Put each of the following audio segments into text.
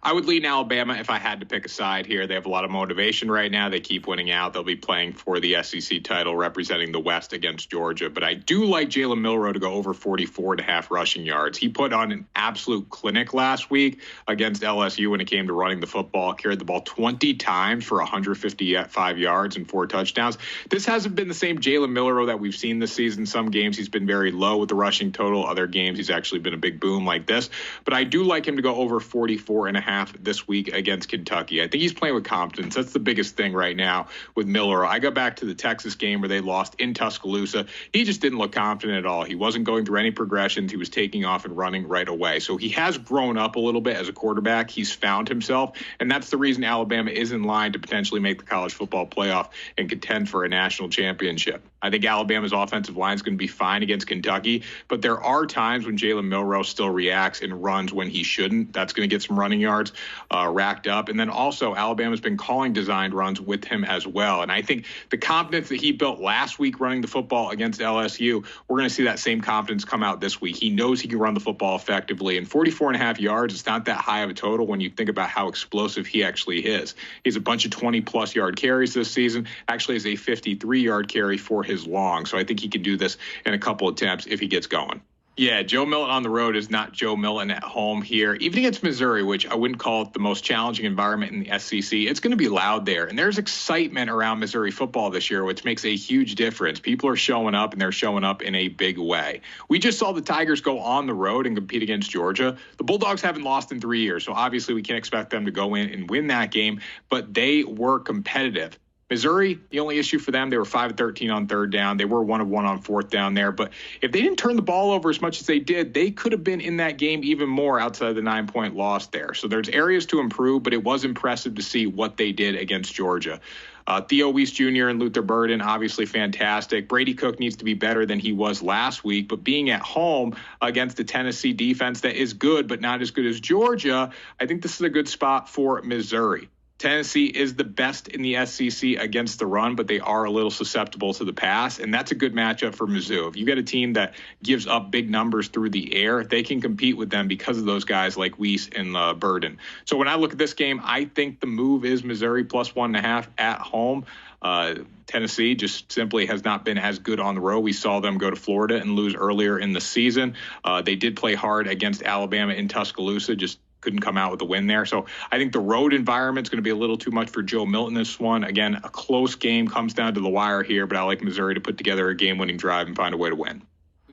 I would lean Alabama if I had to pick a side here. They have a lot of motivation right now. They keep winning out. They'll be playing for the SEC title, representing the West against Georgia. But I do like Jalen Milroe to go over 44.5 rushing yards. He put on an absolute clinic last week against LSU when it came to running the football. Carried the ball 20 times for 155 yards and 4 touchdowns. This hasn't been the same Jalen Milroe that we've seen this season. Some games he's been very low with the rushing total. Other games he's actually been a big boom like this. But I do like him to go over 44.5 this week against Kentucky. I think he's playing with confidence. That's the biggest thing right now with Milroe. I go back to the Texas game where they lost in Tuscaloosa. He just didn't look confident at all. He wasn't going through any progressions. He was taking off and running right away. So he has grown up a little bit as a quarterback. He's found himself, and that's the reason Alabama is in line to potentially make the college football playoff and contend for a national championship. I think Alabama's offensive line is going to be fine against Kentucky, but there are times when Jalen Milroe still reacts and runs when he shouldn't. That's going to get some running yards racked up. And then also Alabama's been calling designed runs with him as well. And I think the confidence that he built last week running the football against LSU, we're going to see that same confidence come out this week. He knows he can run the football effectively. And 44.5 yards, it's not that high of a total when you think about how explosive he actually is. He's a bunch of 20-plus yard carries this season, actually has a 53-yard carry for his long. So I think he can do this in a couple attempts if he gets going. Yeah, Joe Milton on the road is not Joe Milton at home here. Even against Missouri, which I wouldn't call it the most challenging environment in the SEC, it's going to be loud there. And there's excitement around Missouri football this year, which makes a huge difference. People are showing up, and they're showing up in a big way. We just saw the Tigers go on the road and compete against Georgia. The Bulldogs haven't lost in 3 years, so obviously we can't expect them to go in and win that game, but they were competitive. Missouri, the only issue for them, they were 5-13 on third down. They were 1 of 1 on fourth down there. But if they didn't turn the ball over as much as they did, they could have been in that game even more outside of the 9-point loss there. So there's areas to improve, but it was impressive to see what they did against Georgia. Theo Weiss Jr. and Luther Burden, obviously fantastic. Brady Cook needs to be better than he was last week, but being at home against the Tennessee defense that is good, but not as good as Georgia, I think this is a good spot for Missouri. Tennessee is the best in the SEC against the run, but they are a little susceptible to the pass, and that's a good matchup for Mizzou. If you get a team that gives up big numbers through the air, they can compete with them because of those guys like Weiss and Burden. So when I look at this game, I think the move is Missouri plus 1.5 at home. Tennessee just simply has not been as good on the road. We saw them go to Florida and lose earlier in the season. They did play hard against Alabama in Tuscaloosa, just couldn't come out with a win there. So I think the road environment is going to be a little too much for Joe Milton this one. Again, a close game comes down to the wire here, but I like Missouri to put together a game-winning drive and find a way to win.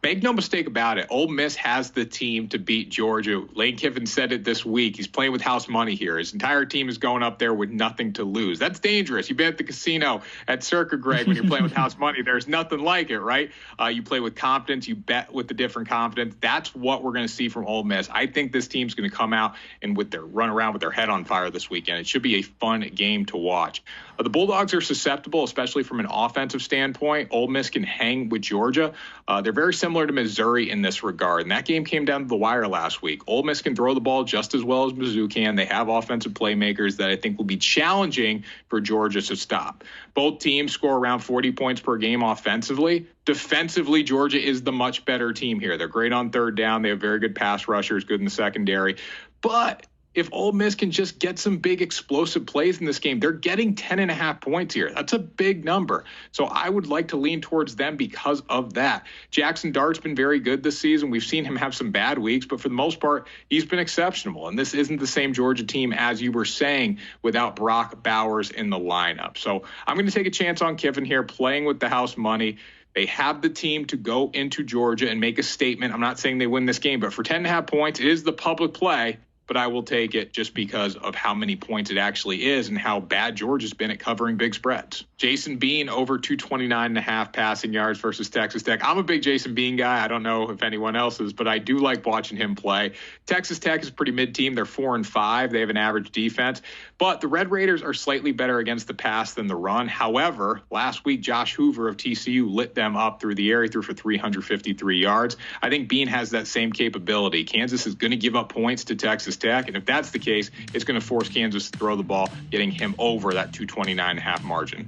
Make no mistake about it, Ole Miss has the team to beat Georgia. Lane Kiffin said it this week. He's playing with house money here. His entire team is going up there with nothing to lose. That's dangerous. You've been at the casino at Circa, Greg, when you're playing with house money. There's nothing like it, right? You play with confidence. You bet with the different confidence. That's what we're going to see from Ole Miss. I think this team's going to come out and run around with their head on fire this weekend. It should be a fun game to watch. The Bulldogs are susceptible, especially from an offensive standpoint. Ole Miss can hang with Georgia. They're very similar to Missouri in this regard, and that game came down to the wire last week. Ole Miss can throw the ball just as well as Mizzou can. They have offensive playmakers that I think will be challenging for Georgia to stop. Both teams score around 40 points per game offensively. Defensively, Georgia is the much better team here. They're great on third down. They have very good pass rushers, good in the secondary. But if Ole Miss can just get some big explosive plays in this game, they're getting 10.5 points here. That's a big number. So I would like to lean towards them because of that. Jackson Dart's been very good this season. We've seen him have some bad weeks, but for the most part, he's been exceptional. And this isn't the same Georgia team as you were saying without Brock Bowers in the lineup. So I'm going to take a chance on Kiffin here, playing with the house money. They have the team to go into Georgia and make a statement. I'm not saying they win this game, but for 10.5 points, it is the public play. But I will take it just because of how many points it actually is and how bad Georgia's been at covering big spreads. Jason Bean over 229.5 passing yards versus Texas Tech. I'm a big Jason Bean guy. I don't know if anyone else is, but I do like watching him play. Texas Tech is a pretty mid-team. They're 4-5. They have an average defense. But the Red Raiders are slightly better against the pass than the run. However, last week, Josh Hoover of TCU lit them up through the air. He threw for 353 yards. I think Bean has that same capability. Kansas is going to give up points to Texas Tech, and if that's the case, it's going to force Kansas to throw the ball, getting him over that 229.5 margin.